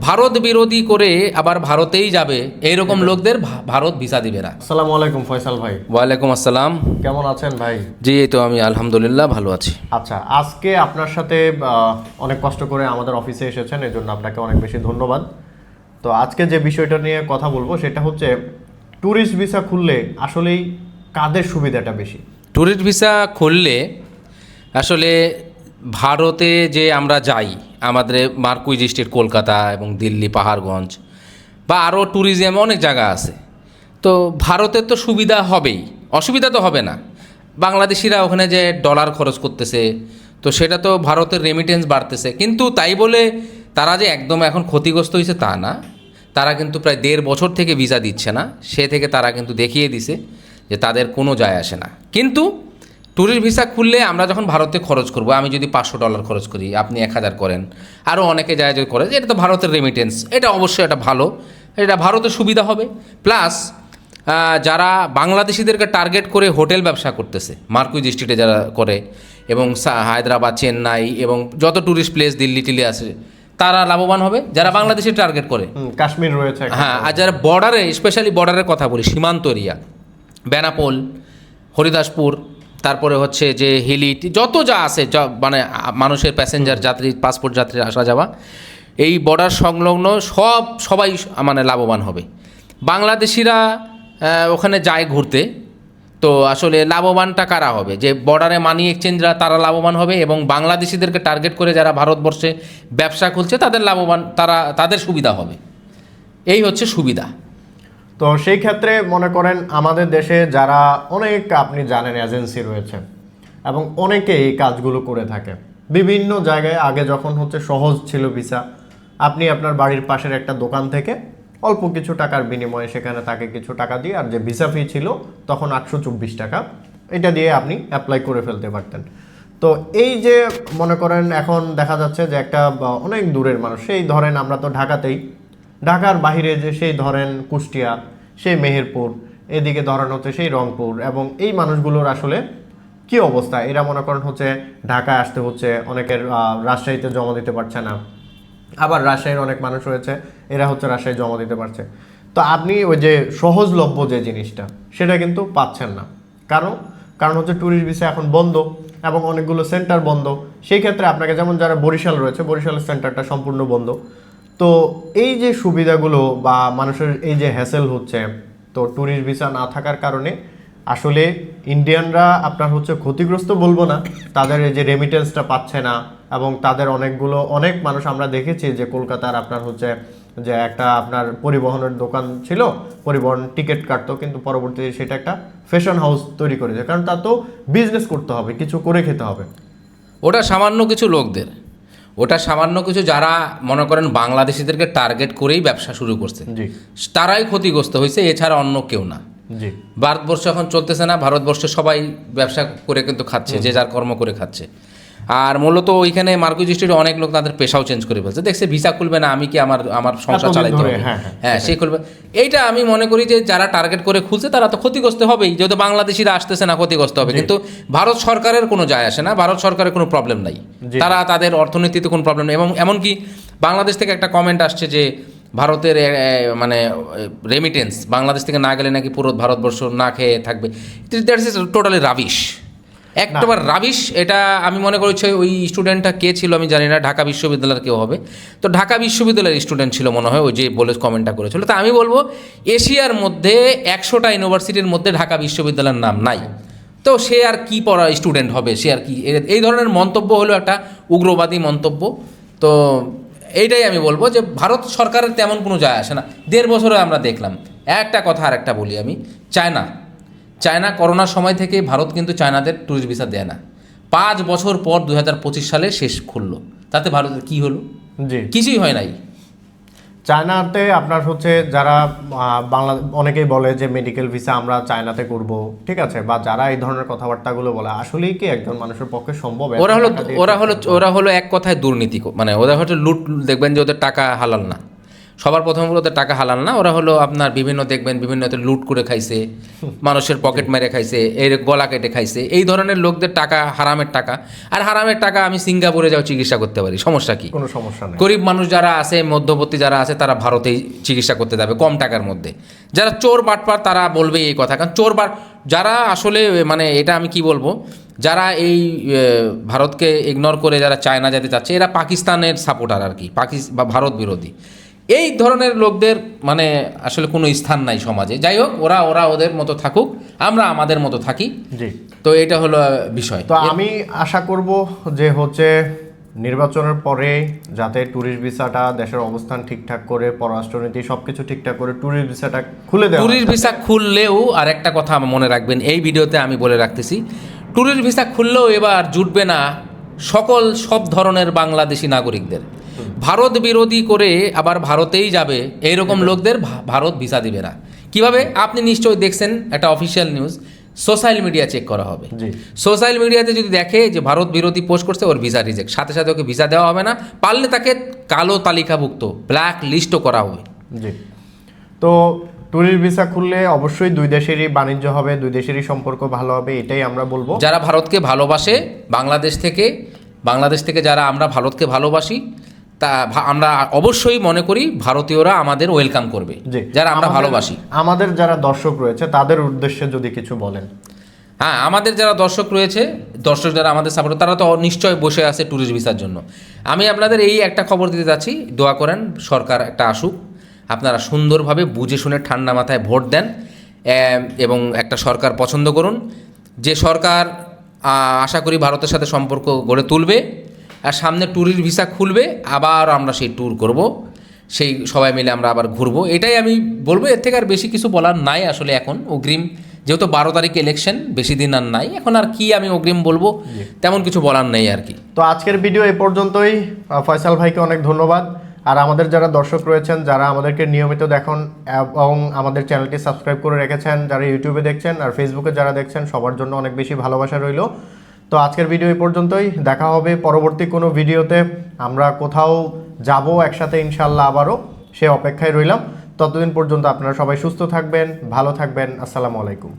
ভারত বিরোধী করে আবার ভারতেই যাবে এইরকম লোকদের ভারত ভিসা দিবে না। আসসালামু আলাইকুম ফয়সাল ভাই। ওয়ালাইকুম আসসালাম। কেমন আছেন ভাই? জি, এই তো আমি আলহামদুলিল্লাহ ভালো আছি। আচ্ছা, আজকে আপনার সাথে অনেক কষ্ট করে আমাদের অফিসে এসেছেন, এর জন্য আপনাকে অনেক বেশি ধন্যবাদ। তো আজকে যে বিষয়টা নিয়ে কথা বলবো সেটা হচ্ছে ট্যুরিস্ট ভিসা খুললে আসলেই কাদের সুবিধাটা বেশি? ট্যুরিস্ট ভিসা খুললে আসলে ভারতে যে আমরা যাই, আমাদের মার্কুইজ স্টেট কলকাতা এবং দিল্লি পাহাড়গঞ্জ বা আরও ট্যুরিজম অনেক জায়গা আছে, তো ভারতের তো সুবিধা হবেই, অসুবিধা তো হবে না। বাংলাদেশিরা ওখানে যে ডলার খরচ করতেছে, তো সেটা তো ভারতের রেমিটেন্স বাড়তেছে, কিন্তু তাই বলে তারা যে একদম এখন ক্ষতিগ্রস্ত হয়েছে তা না। তারা কিন্তু প্রায় 1.5 বছর থেকে ভিসা দিচ্ছে না, সে থেকে তারা কিন্তু দেখিয়ে দিছে যে তাদের কোনো যায় আসে না। কিন্তু ট্যুরিস্ট ভিসা খুললে আমরা যখন ভারতে খরচ করব, আমি যদি $500 খরচ করি, আপনি 1000 করেন, আরও অনেকে যায় যে করে, এটা তো ভারতের রেমিটেন্স, এটা অবশ্যই এটা ভালো, এটা ভারতের সুবিধা হবে। প্লাস যারা বাংলাদেশিদেরকে টার্গেট করে হোটেল ব্যবসা করতেছে, মার্কুইজ স্ট্রিটে যারা করে, এবং হায়দ্রাবাদ, চেন্নাই এবং যত ট্যুরিস্ট প্লেস দিল্লি টিল্লি আছে, তারা লাভবান হবে যারা বাংলাদেশে টার্গেট করে। কাশ্মীর রয়েছে, হ্যাঁ, আর যারা বর্ডারে, স্পেশালি বর্ডারের কথা বলি, সীমান্ত এরিয়া, বেনাপোল, হরিদাসপুর, তারপরে হচ্ছে যে হিলিট, যত যা আছে, মানে মানুষের প্যাসেঞ্জার যাত্রী, পাসপোর্ট যাত্রীর আসা যাওয়া, এই বর্ডার সংলগ্ন সবাই মানে লাভবান হবে। বাংলাদেশিরা ওখানে যায় ঘুরতে, তো আসলে লাভবানটা কারা হবে? যে বর্ডারে মানি এক্সচেঞ্জরা, তারা লাভবান হবে, এবং বাংলাদেশিদেরকে টার্গেট করে যারা ভারতবর্ষে ব্যবসা খুলছে তাদের লাভবান, তাদের সুবিধা হবে। এই হচ্ছে সুবিধা। তো সেই ক্ষেত্রে মনে করেন আমাদের দেশে যারা অনেক, আপনি জানেন, এজেন্সি রয়েছে এবং অনেকে এই কাজগুলো করে থাকে বিভিন্ন জায়গায়। আগে যখন হচ্ছে সহজ ছিল ভিসা, আপনি আপনার বাড়ির পাশের একটা দোকান থেকে অল্প কিছু টাকার বিনিময়ে সেখানে তাকে কিছু টাকা দিয়ে, আর যে ভিসা ফি ছিল তখন 824 টাকা, এটা দিয়ে আপনি অ্যাপ্লাই করে ফেলতে পারতেন। তো এই যে মনে করেন এখন দেখা যাচ্ছে যে একটা অনেক দূরের মানুষ, সেই ধরেন আমরা তো ঢাকাতেই, ঢাকার বাইরে যে সেই ধরেন কুষ্টিয়া, সেই মেহেরপুর, এদিকে ধরেন হচ্ছে সেই রংপুর, এবং এই মানুষগুলোর আসলে কি অবস্থা? এরা মনে করেন হচ্ছে ঢাকায় আসতে হচ্ছে, অনেকের রাজশাহীতে জমা দিতে পারছে না, আবার রাজশাহীর অনেক মানুষ রয়েছে, এরা হচ্ছে রাজশাহী জমা দিতে পারছে। তো আপনি ওই যে সহজলভ্য যে জিনিসটা, সেটা কিন্তু পাচ্ছেন না। কারণ কারণ হচ্ছে ট্যুরিস্ট ভিসা এখন বন্ধ এবং অনেকগুলো সেন্টার বন্ধ। সেই ক্ষেত্রে আপনাকে, যেমন যারা বরিশাল রয়েছে, বরিশালের সেন্টারটা সম্পূর্ণ বন্ধ। তো এই যে সুবিধাগুলো বা মানুষের এই যে হ্যাসেল হচ্ছে, তো ট্যুরিস্ট ভিসা না থাকার কারণে আসলে ইন্ডিয়ানরা আপনার হচ্ছে ক্ষতিগ্রস্ত বলবো না, তাদের এই যে রেমিটেন্সটা পাচ্ছে না, এবং তাদের অনেক মানুষ আমরা দেখেছি যে কলকাতার আপনার হচ্ছে যে একটা আপনার পরিবহনের দোকান ছিল, পরিবহন টিকিট কাটতো, কিন্তু পরবর্তীতে সেটা একটা ফ্যাশন হাউস তৈরি করেছে, কারণ তার তো বিজনেস করতে হবে, কিছু করে খেতে হবে। ওটা সামান্য কিছু লোকদের, ওটা সামান্য কিছু যারা মনে করেন বাংলাদেশিদেরকে টার্গেট করেই ব্যবসা শুরু করছে, জি, তারাই ক্ষতিগ্রস্ত হয়েছে, এছাড়া অন্য কেউ না। জি, ভারতবর্ষ এখন চলতেছে না, ভারতবর্ষে সবাই ব্যবসা করে কিন্তু খাচ্ছে, যে যার কর্ম করে খাচ্ছে। আর মূলত ওইখানে মার্কুইজ স্ট্রিটে অনেক লোক তাদের পেশাও চেঞ্জ করে ফেলছে, দেখছে ভিসা খুলবে না, আমি কি আমার সংসার চালাইতে হবে, হ্যাঁ সে খুলবে। এইটা আমি মনে করি যে যারা টার্গেট করে খুলছে তারা তো ক্ষতিগ্রস্ত হবেই, যেহেতু বাংলাদেশিরা আসতেছে না, ক্ষতিগ্রস্ত হবে। কিন্তু ভারত সরকারের কোনো যায় আসে না, ভারত সরকারের কোনো প্রবলেম নাই, তারা তাদের অর্থনীতিতে কোনো প্রবলেম নেই। এবং এমনকি বাংলাদেশ থেকে একটা কমেন্ট আসছে যে ভারতের মানে রেমিটেন্স বাংলাদেশ থেকে না গেলে নাকি পুরো ভারতবর্ষ না খেয়ে থাকবে। দ্যাটস ইজ টোটালি রাবিশ, একটাবার রাবিশ। এটা আমি মনে করছি ওই স্টুডেন্টটা কে ছিল আমি জানি না, ঢাকা বিশ্ববিদ্যালয়ের কেউ হবে, তো ঢাকা বিশ্ববিদ্যালয়ের স্টুডেন্ট ছিল মনে হয়, ওই যে বলে কমেন্টটা করেছিল। তো আমি বলবো এশিয়ার মধ্যে 100টা ইউনিভার্সিটির মধ্যে ঢাকা বিশ্ববিদ্যালয়ের নাম নাই, তো সে আর কি পড়া স্টুডেন্ট হবে, সে আর কি, এই ধরনের মন্তব্য হলো একটা উগ্রবাদী মন্তব্য। তো এইটাই আমি বলবো যে ভারত সরকারের তেমন কোনো যায় আসে না। 1.5 বছরে আমরা দেখলাম একটা কথা, আর একটা বলি আমি, চায়না করোনার সময় থেকে ভারত কিন্তু চায়নাদের ট্যুরিস্ট ভিসা দেয় না। 5 বছর পর 2025 সালে শেষ খুললো, তাতে ভারতের কি হলো? জি, কিছুই হয় নাই। চায়নাতে আপনার হচ্ছে যারা বাংলা, অনেকেই বলে যে মেডিকেল ভিসা আমরা চায়নাতে করব, ঠিক আছে, বা যারা এই ধরনের কথাবার্তাগুলো বলে, আসলেই কি একজন মানুষের পক্ষে সম্ভব? ওরা হলো এক কথায় দুর্নীতি, মানে ওরা হচ্ছে লুট, দেখবেন যে ওদের টাকা হালাল না, সবার প্রথম ওদের টাকা হালাল না, ওরা হলো আপনার বিভিন্ন দেখবেন বিভিন্ন লুট করে খাইছে, মানুষের পকেট মেরে খাইছে, এর গলা কেটে খাইছে, এই ধরনের লোকদের টাকা হারামের টাকা। আর হারামের টাকা আমি সিঙ্গাপুরে যাও চিকিৎসা করতে পারি, সমস্যা কি? কোনো সমস্যা নেই। গরিব মানুষ যারা আছে, মধ্যবর্তী যারা আছে, তারা ভারতেই চিকিৎসা করতে যাবে কম টাকার মধ্যে। যারা চোর বাটপার তারা বলবে এই কথা, কারণ চোর বাট যারা আসলে মানে এটা আমি কি বলবো, যারা এই ভারতকে ইগনোর করে যারা চায়না যেতে চাচ্ছে, এরা পাকিস্তানের সাপোর্টার আর কি, বা ভারত বিরোধী। এই ধরনের লোকদের মানে আসলে কোনো স্থান নাই সমাজে। যাই হোক, ওরা ওদের মতো থাকুক, আমরা আমাদের মতো থাকি। জি, তো এটা হলো বিষয়। তো আমি আশা করব যে হচ্ছে নির্বাচনের পরে যাতে ট্যুরিস্ট ভিসাটা, দেশের অবস্থান ঠিকঠাক করে, পররাষ্ট্রনীতি সবকিছু ঠিকঠাক করে ট্যুরিস্ট ভিসাটা খুলে দেওয়া। ট্যুরিস্ট ভিসা খুললেও আর একটা কথা মনে রাখবেন, এই ভিডিওতে আমি বলে রাখতেছি, ট্যুরিস্ট ভিসা খুললেও এবার জুটবে না সব ধরনের বাংলাদেশি নাগরিকদের। ভারত বিরোধী করে আবার ভারতেই যাবে এইরকম লোকদের ভারত ভিসা দিবে না। কিভাবে? আপনি নিশ্চয়ই দেখছেন, একটা official news, social media check করা হবে। সোশ্যাল মিডিয়াতে যদি দেখে যে ভারত বিরোধী পোস্ট করছে, ওর ভিসা রিজেক্ট, সাথে সাথে ওকে ভিসা দেওয়া হবে না, পারলে তাকে কালো তালিকাভুক্ত, ব্ল্যাক লিস্টও করা হবে। জি, তো ট্যুরিস্ট ভিসা খুললে অবশ্যই দুই দেশেরই বাণিজ্য হবে, দুই দেশেরই সম্পর্ক ভালো হবে, এটাই আমরা বলবো। যারা ভারতকে ভালোবাসে, বাংলাদেশ থেকে যারা আমরা ভারতকে ভালোবাসি, তা আমরা অবশ্যই মনে করি ভারতীয়রা আমাদের ওয়েলকাম করবে, যারা আমরা ভালোবাসি। আমাদের যারা দর্শক রয়েছে তাদের উদ্দেশ্যে যদি কিছু বলেন। হ্যাঁ, আমাদের যারা দর্শক যারা আমাদের সাপোর্ট, তারা তো নিশ্চয় বসে আছে ট্যুরিস্ট ভিসার জন্য। আমি আপনাদের এই একটা খবর দিতে যাচ্ছি, দোয়া করেন সরকার একটা আসুক, আপনারা সুন্দরভাবে বুঝে শুনে ঠান্ডা মাথায় ভোট দেন এবং একটা সরকার পছন্দ করুন, যে সরকার আশা করি ভারতের সাথে সম্পর্ক গড়ে তুলবে, আর সামনে ট্যুরিস্ট ভিসা খুলবে, আবার আমরা সেই ট্যুর করব, সেই সবাই মিলে আমরা আবার ঘুরবো। এটাই আমি বলবো, এর থেকে আর বেশি কিছু বলার নাই আসলে। এখন অগ্রিম যেহেতু 12 তারিখ ইলেকশন, বেশি দিন আর নাই, এখন আর কি আমি অগ্রিম বলবো, তেমন কিছু বলার নেই আর কি। তো আজকের ভিডিও এ পর্যন্তই। ফয়সাল ভাইকে অনেক ধন্যবাদ। আর আমাদের যারা দর্শক রয়েছেন, যারা আমাদেরকে নিয়মিত দেখেন এবং আমাদের চ্যানেলটি সাবস্ক্রাইব করে রেখেছেন, যারা ইউটিউবে দেখছেন আর ফেসবুকে যারা দেখছেন, সবার জন্য অনেক বেশি ভালোবাসা রইল। তো আজকের ভিডিও এই পর্যন্তই, দেখা হবে পরবর্তী কোনো ভিডিওতে। আমরা কোথাও যাব একসাথে ইনশাল্লাহ, আবারও সে অপেক্ষায় রইলাম। ততদিন পর্যন্ত আপনারা সবাই সুস্থ থাকবেন, ভালো থাকবেন। আসসালামু আলাইকুম।